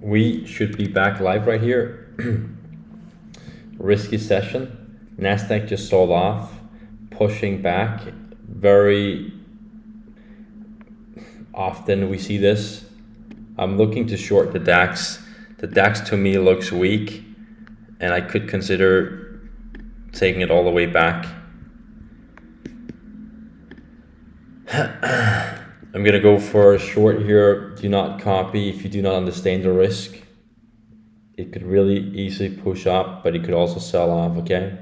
We should be back live right here. Risky session. Nasdaq just sold off, pushing back. Very often we see this. I'm looking to short the DAX. The DAX to me looks weak, and I could consider taking it all the way back. I'm gonna go for a short here. Do not copy if you do not understand the risk. It could really easily push up, but it could also sell off, okay?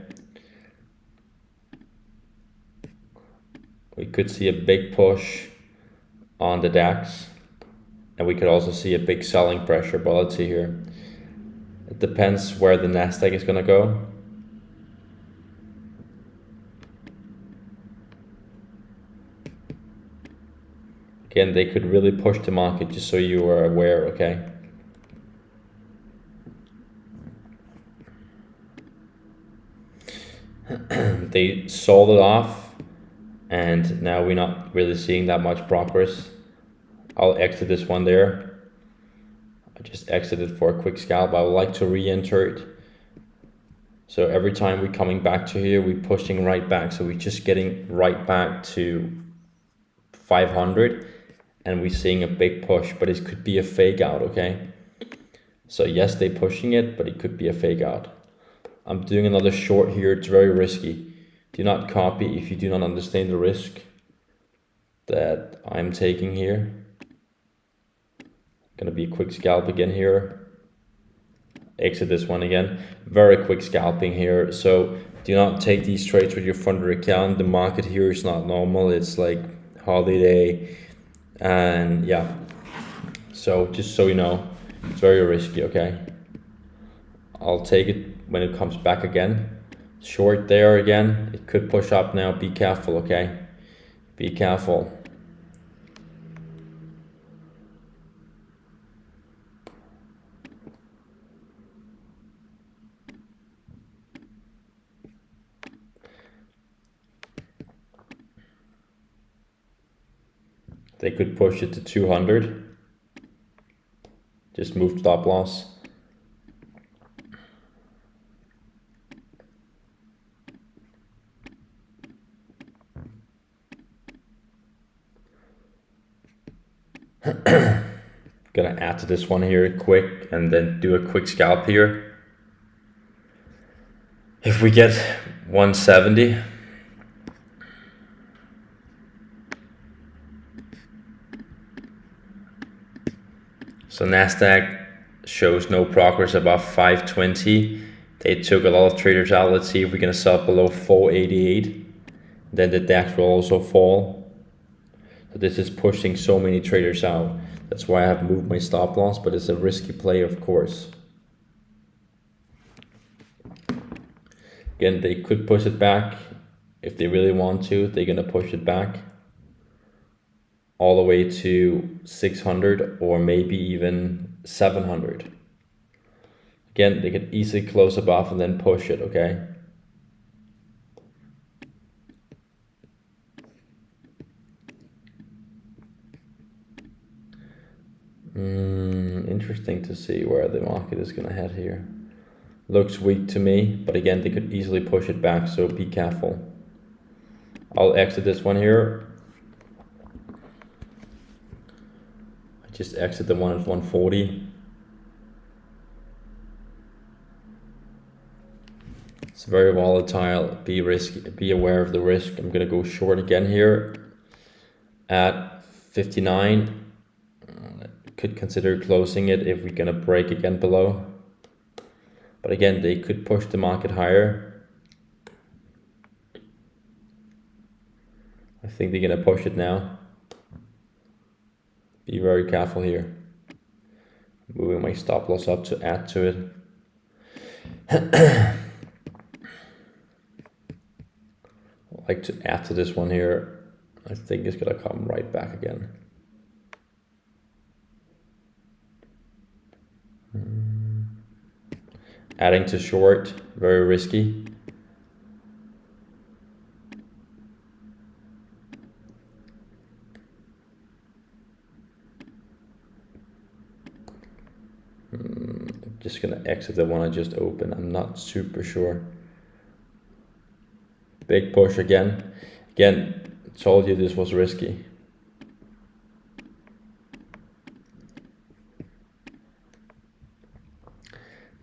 We could see a big push on the DAX, and we could also see a big selling pressure, but let's see here. It depends where the Nasdaq is gonna go. Again, they could really push the market, just so you are aware, okay? They sold it off, and now we're not really seeing that much progress. I'll exit this one there. I just exited for a quick scalp. I would like to re-enter it. So every time we're coming back to here, we're pushing right back. So we're just getting right back to 500, and we're seeing a big push, but it could be a fake out, okay? So yes, they're pushing it, but it could be a fake out. I'm doing another short here. It's very risky. Do not copy if you do not understand the risk that I'm taking here. Gonna be a quick scalp again here. Exit this one again. Very quick scalping here. So do not take these trades with your funder account. The market here is not normal. It's like holiday, and yeah. So just so you know, it's very risky, okay? I'll take it when it comes back again. Short there again. It could push up now. Be careful, okay? Be careful. They could push it to 200. Just move stop loss. Gonna add to this one here quick, and then do a quick scalp here. If we get 170, so Nasdaq shows no progress above 520. They took a lot of traders out. Let's see if we're gonna sell below 488. Then the DAX will also fall. So this is pushing so many traders out. That's why I have moved my stop loss, but it's a risky play, of course. Again, they could push it back. If they really want to, they're gonna push it back all the way to 600 or maybe even 700. Again, they could easily close above and then push it, okay? Interesting to see where the market is gonna head here. Looks weak to me, but again, they could easily push it back, so be careful. I'll exit this one here. I just exit the one at 140. It's very volatile. Be risky. Be aware of the risk. I'm gonna go short again here at 59. Could consider closing it if we're gonna break again below. But again, they could push the market higher. I think they're gonna push it now. Be very careful here. Moving my stop loss up to add to it. I'd like to add to this one here. I think it's gonna come right back again. Adding to short, very risky. I'm just gonna exit the one I just opened. I'm not super sure. Big push again. Again, told you this was risky.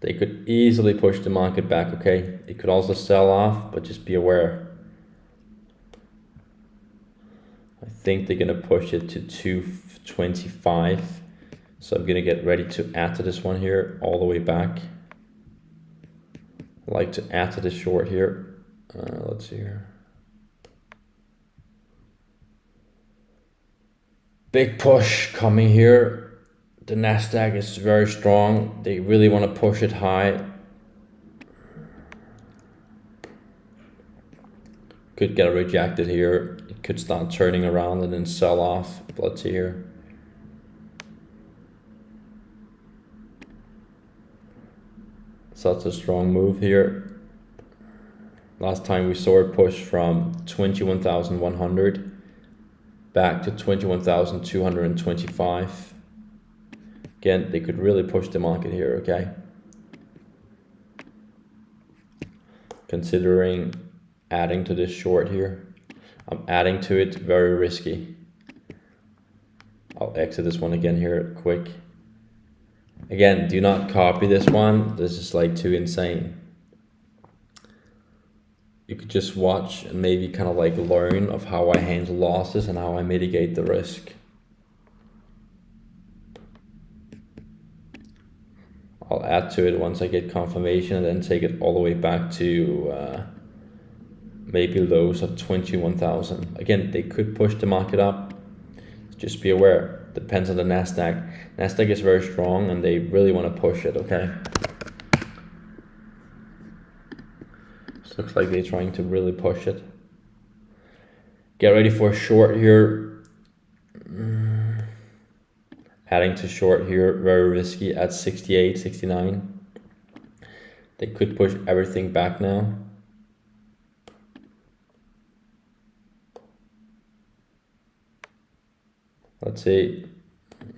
They could easily push the market back, okay? It could also sell off, but just be aware. I think they're gonna push it to 225. So I'm gonna get ready to add to this one here, all the way back. I like to add to the short here. Let's see here. Big push coming here. The Nasdaq is very strong. They really want to push it high. Could get rejected here. It could start turning around and then sell off. Let's see here. Such a strong move here. Last time we saw it push from 21,100 back to 21,225. Again, they could really push the market here, okay? Considering adding to this short here. I'm adding to it, very risky. I'll exit this one again here, quick. Again, do not copy this one. This is like too insane. You could just watch and maybe kind of like learn of how I handle losses and how I mitigate the risk. I'll add to it once I get confirmation and then take it all the way back to maybe lows of 21,000. Again, they could push the market up. Just be aware. Depends on the Nasdaq. Nasdaq is very strong and they really want to push it, okay? This looks like they're trying to really push it. Get ready for a short here. Adding to short here, very risky at 68, 69. They could push everything back now. Let's see.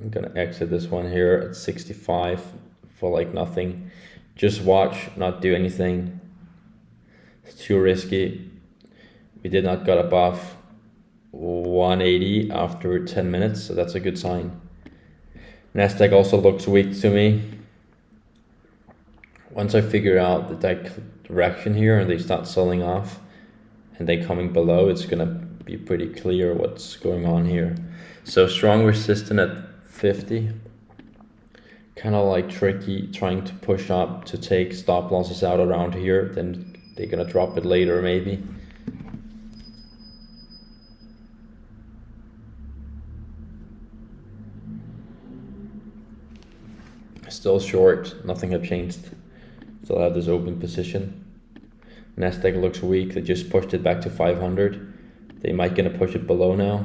I'm gonna exit this one here at 65 for like nothing. Just watch, not do anything. It's too risky. We did not get above 180 after 10 minutes, so that's a good sign. Nasdaq also looks weak to me. Once I figure out the direction here and they start selling off and they coming below, it's gonna be pretty clear what's going on here. So strong resistance at 50. Kind of like tricky trying to push up to take stop losses out around here, then they're gonna drop it later maybe. Still short, nothing have changed. Still have this open position. Nasdaq looks weak, they just pushed it back to 500. They might gonna push it below now.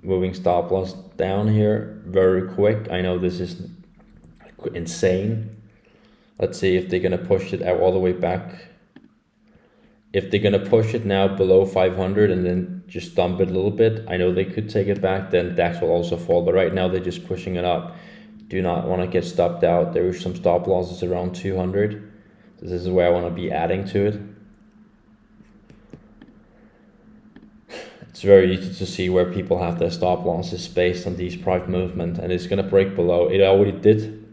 Moving stop loss down here very quick. I know this is insane. Let's see if they're gonna push it out all the way back. If they're gonna push it now below 500 and then just dump it a little bit, I know they could take it back, then DAX will also fall. But right now they're just pushing it up. Do not want to get stopped out. There are some stop losses around 200. So this is where I want to be adding to it. It's very easy to see where people have their stop losses based on these price movement, and it's going to break below. It already did.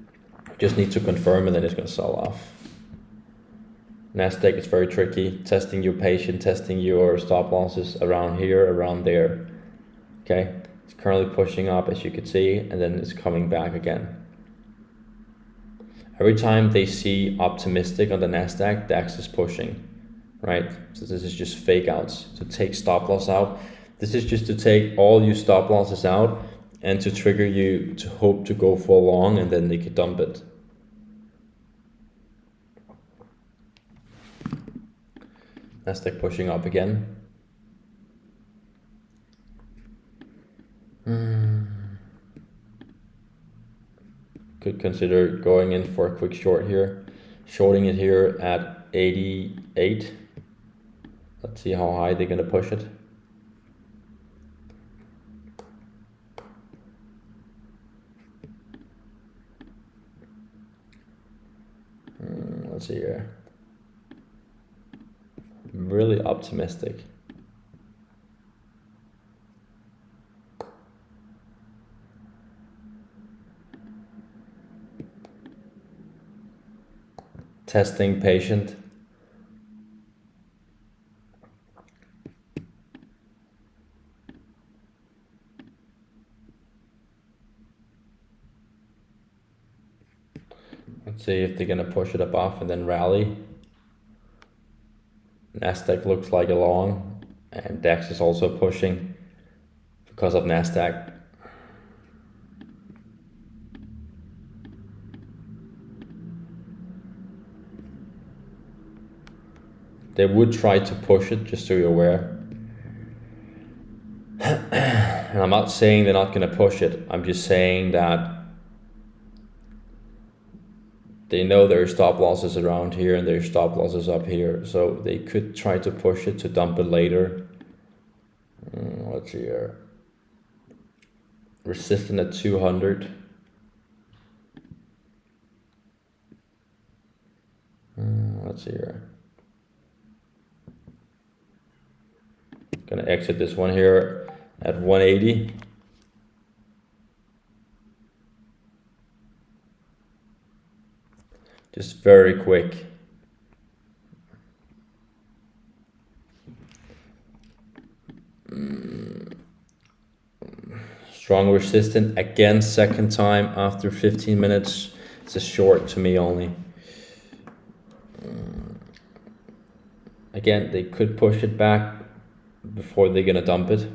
Just need to confirm and then it's going to sell off. Nasdaq is very tricky. Testing your patient, testing your stop losses around here, around there. Okay. Currently pushing up, as you can see, and then it's coming back again. Every time they see optimistic on the Nasdaq, DAX is pushing, right? So this is just fake outs to take stop loss out. This is just to take all your stop losses out and to trigger you to hope to go for long, and then they could dump it. Nasdaq pushing up again. Could consider going in for a quick short here. Shorting it here at 88. Let's see how high they're gonna push it. Let's see here. I'm really optimistic. Testing patient. Let's see if they're gonna push it above and then rally. Nasdaq looks like a long, and DAX is also pushing because of Nasdaq. They would try to push it, just so you're aware. And I'm not saying they're not going to push it. I'm just saying that they know there are stop losses around here and there are stop losses up here. So they could try to push it to dump it later. Let's see here. Resistance at 200. Let's see here. Gonna exit this one here at 180. Just very quick. Strong resistance again, second time after 15 minutes. It's a short to me only. Again, they could push it back before they're gonna dump it.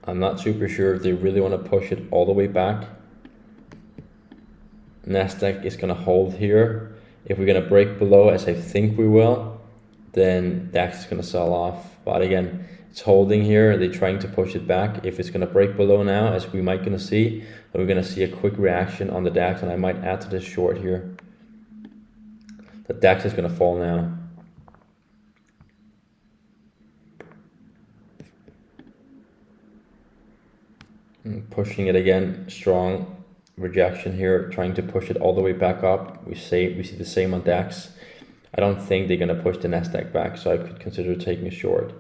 I'm not super sure if they really want to push it all the way back. Nasdaq is gonna hold here. If we're gonna break below, as I think we will, then DAX is gonna sell off. But again, it's holding here. They're trying to push it back. If it's gonna break below now, as we might gonna see, then we're gonna see a quick reaction on the DAX, and I might add to this short here. The DAX is gonna fall now. Pushing it again, strong rejection here, trying to push it all the way back up. We see the same on DAX. I don't think they're gonna push the Nasdaq back, so I could consider taking a short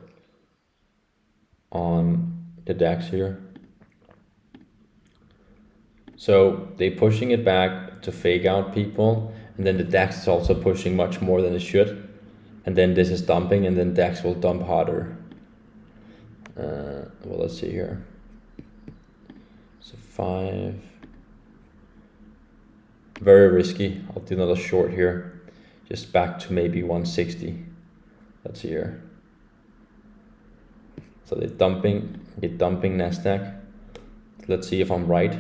on the DAX here. So they're pushing it back to fake out people, and then the DAX is also pushing much more than it should, and then this is dumping, and then DAX will dump harder. Well, let's see here. So 5. Very risky. I'll do another short here, just back to maybe 160. Let's see here. So they're dumping Nasdaq. Let's see if I'm right.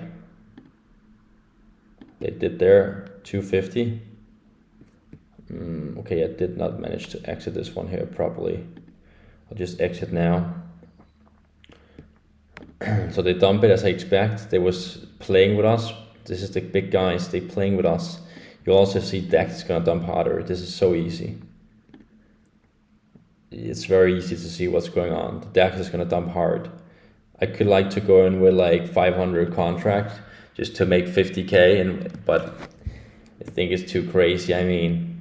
They did there 250. Okay, I did not manage to exit this one here properly. I'll just exit now. So they dump it as I expect. They was playing with us. This is the big guys, they playing with us. You'll also see DAX is gonna dump harder. This is so easy. It's very easy to see what's going on. The DAX is gonna dump hard. I could like to go in with like 500 contract just to make 50K, but I think it's too crazy. I mean,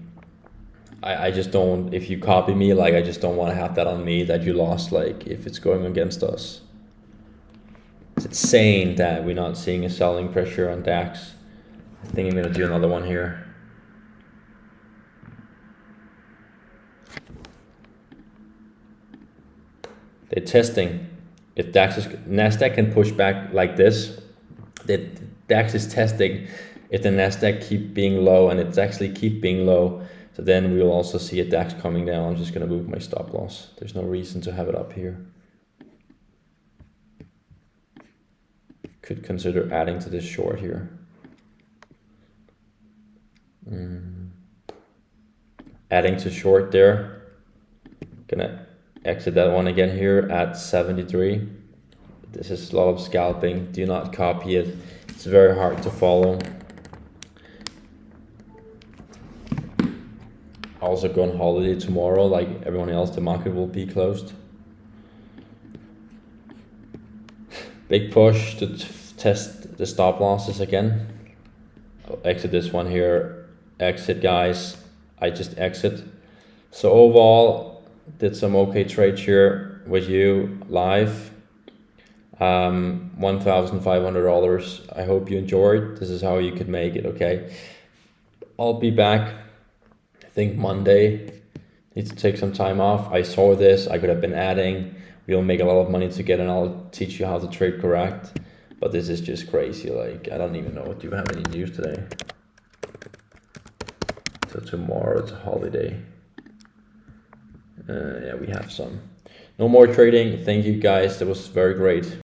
I just don't, if you copy me, like I just don't want to have that on me that you lost, like if it's going against us. It's insane that we're not seeing a selling pressure on DAX. I think I'm gonna do another one here. They're testing. If Nasdaq can push back like this, the DAX is testing if the Nasdaq keep being low, and it's actually keep being low. So then we will also see a DAX coming down. I'm just gonna move my stop loss. There's no reason to have it up here. Could consider adding to this short here. Adding to short there. Gonna exit that one again here at 73. This is a lot of scalping. Do not copy it. It's very hard to follow. Also go on holiday tomorrow, like everyone else. The market will be closed. Big push to test the stop losses again. I'll exit this one here. Exit, guys. I just exit. So overall, did some okay trades here with you live. $1,500. I hope you enjoyed. This is how you could make it, okay? I'll be back, I think Monday. Need to take some time off. I saw this, I could have been adding. We'll make a lot of money together and I'll teach you how to trade correct. But this is just crazy. Like, I don't even know. Do you have any news today? So tomorrow it's a holiday. Yeah, we have some. No more trading. Thank you guys. That was very great.